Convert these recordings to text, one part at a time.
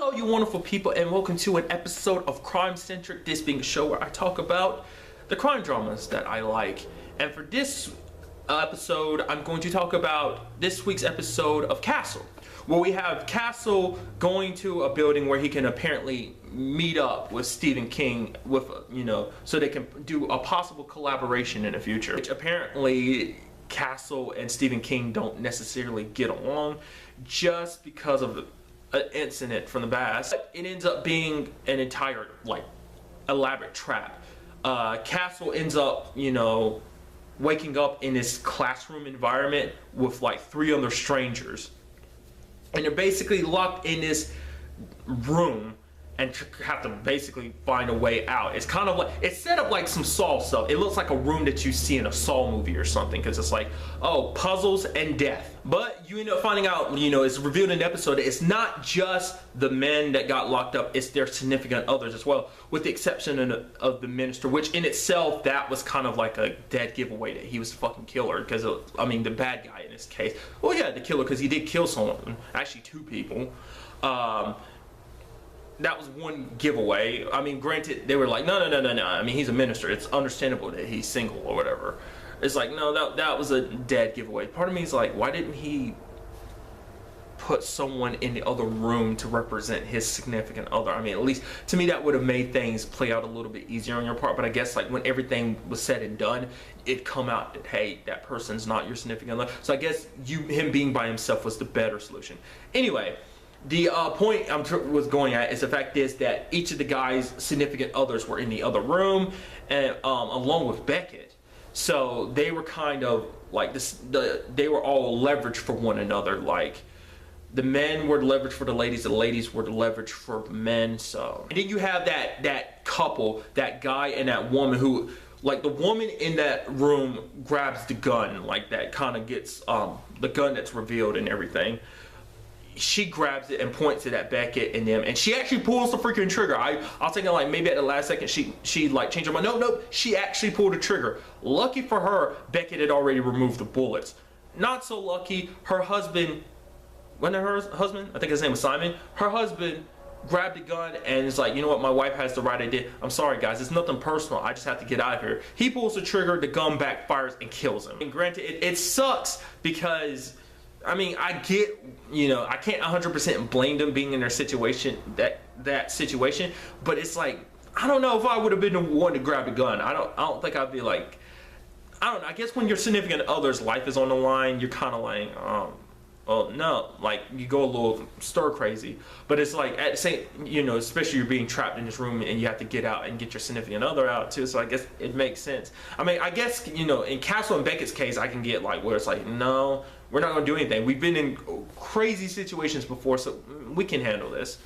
Hello, you wonderful people, and welcome to an episode of Crime Centric. This being a show where I talk about the crime dramas that I like. And for this episode, I'm going to talk about this week's episode of Castle, where we have Castle going to a building where he can apparently meet up with Stephen King with, so they can do a possible collaboration in the future. Which apparently Castle and Stephen King don't necessarily get along just because of an incident from the past. It ends up being an entire elaborate trap. Castle ends up, waking up in this classroom environment with like 3 other strangers, and they're basically locked in this room and have to basically find a way out. It's kind of like, it's set up like some Saw stuff. It looks like a room that you see in a Saw movie or something, because it's like, oh, puzzles and death. But you end up finding out, it's revealed in the episode, it's not just the men that got locked up, it's their significant others as well, with the exception of the minister, which in itself, that was kind of like a dead giveaway that he was the fucking killer, because, the bad guy in this case. Well, yeah, the killer, because he did kill someone, actually 2 people. That was one giveaway. Granted, they were like, no. He's a minister. It's understandable that he's single or whatever. It's like, no, that was a dead giveaway. Part of me is like, why didn't he put someone in the other room to represent his significant other? At least to me, that would have made things play out a little bit easier on your part. But I guess when everything was said and done, it come out that, hey, that person's not your significant other. So I guess him being by himself was the better solution. Anyway. The point I was going at is the fact is that each of the guys' significant others were in the other room, and along with Beckett. So they were kind of like this. They were all leveraged for one another. Like the men were leveraged for the ladies were the leverage for the men. So and then you have that couple, that guy and that woman who, like, the woman in that room grabs the gun, like that kind of gets the gun that's revealed and everything. She grabs it and points it at Beckett and them, and she actually pulls the freaking trigger. I was thinking like maybe at the last second she like changed her mind. No, she actually pulled the trigger. Lucky for her, Beckett had already removed the bullets. Not so lucky, her husband, wasn't it her husband? I think his name was Simon. Her husband grabbed the gun and is like, you know what, my wife has the right idea. I'm sorry guys, it's nothing personal, I just have to get out of here. He pulls the trigger, the gun backfires and kills him. And granted, it sucks because I get, I can't 100% blame them being in their situation, that situation, but it's like, I don't know if I would have been the one to grab the gun. I don't think I'd be like, I don't know, I guess when your significant other's life is on the line, you're kind of like, oh no, like you go a little stir crazy. But it's like at the same, especially you're being trapped in this room and you have to get out and get your significant other out too. So I guess it makes sense. I guess, in Castle and Beckett's case, I can get like where it's like, no, we're not gonna do anything. We've been in crazy situations before, so we can handle this.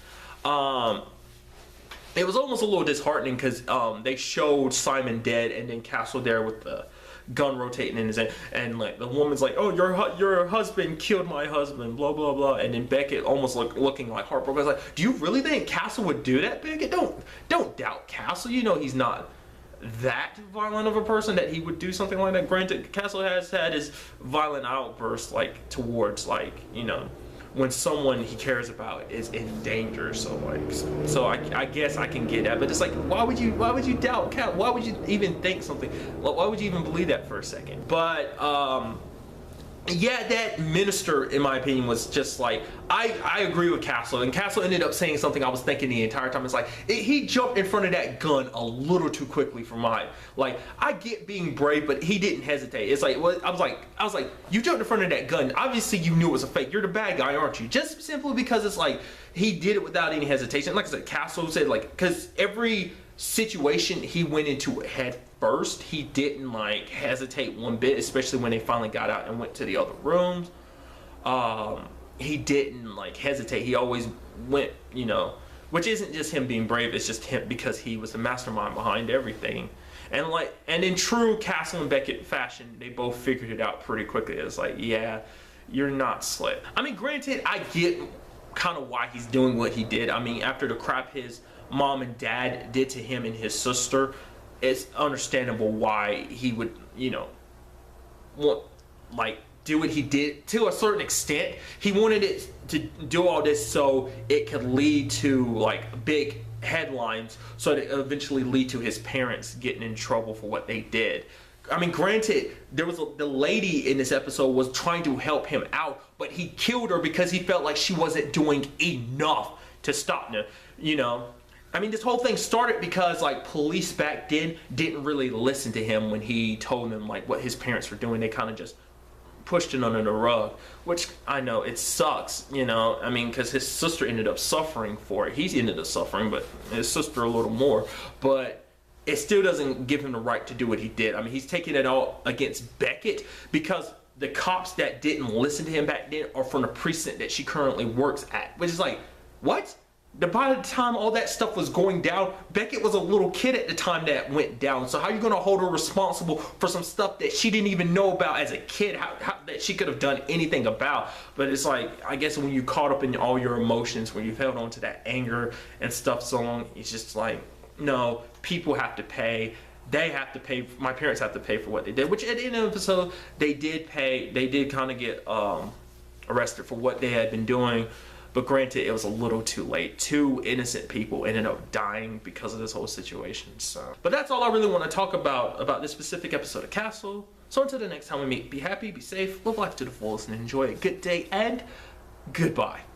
It was almost a little disheartening because they showed Simon dead and then Castle there with the gun rotating in his hand, and like the woman's like, oh, your husband killed my husband, blah blah blah, and then Beckett almost looking like heartbroken. I was like, do you really think Castle would do that, Beckett? Don't doubt Castle. He's not that violent of a person that he would do something like that. Granted, Castle has had his violent outbursts towards when someone he cares about is in danger. So I guess I can get that, but it's like, why would you doubt Cat? Why would you even think something? Why would you even believe that for a second? But yeah, that minister, in my opinion, was just like, I agree with Castle, and Castle ended up saying something I was thinking the entire time. It's like, he jumped in front of that gun a little too quickly for mine. Like, I get being brave, but he didn't hesitate. It's like, well, I was like, you jumped in front of that gun. Obviously, you knew it was a fake. You're the bad guy, aren't you? Just simply because it's like, he did it without any hesitation. Like I said, Castle said, because every situation he went into head first, he didn't hesitate one bit, especially when they finally got out and went to the other rooms. He didn't hesitate. He always went, which isn't just him being brave, it's just him because he was the mastermind behind everything. And in true Castle and Beckett fashion, they both figured it out pretty quickly. It's like, yeah, you're not slick. Granted, I get kind of why he's doing what he did. After the crap his mom and dad did to him and his sister, it's understandable why he would, want do what he did to a certain extent. He wanted it to do all this so it could lead to like big headlines, so that it eventually lead to his parents getting in trouble for what they did. I mean, granted, there was the lady in this episode was trying to help him out, but he killed her because he felt like she wasn't doing enough to stop him, you know. I mean, this whole thing started because like police back then didn't really listen to him when he told them like what his parents were doing. They kind of just pushed it under the rug, which I know it sucks, you know. I mean, because his sister ended up suffering for it. He ended up suffering, but his sister a little more. But it still doesn't give him the right to do what he did. I mean, he's taking it all against Beckett because the cops that didn't listen to him back then are from the precinct that she currently works at, which is like, what? By the time all that stuff was going down, Beckett was a little kid at the time that went down. So how are you going to hold her responsible for some stuff that she didn't even know about as a kid, how that she could have done anything about? But it's like, I guess when you caught up in all your emotions, when you've held on to that anger and stuff so long, it's just like, no, people have to pay. They have to pay. My parents have to pay for what they did, which at the end of the episode, they did pay. They did kind of get arrested for what they had been doing. But granted, it was a little too late. 2 innocent people ended up dying because of this whole situation. So, but that's all I really want to talk about this specific episode of Castle. So until the next time we meet, be happy, be safe, live life to the fullest, and enjoy a good day, and goodbye.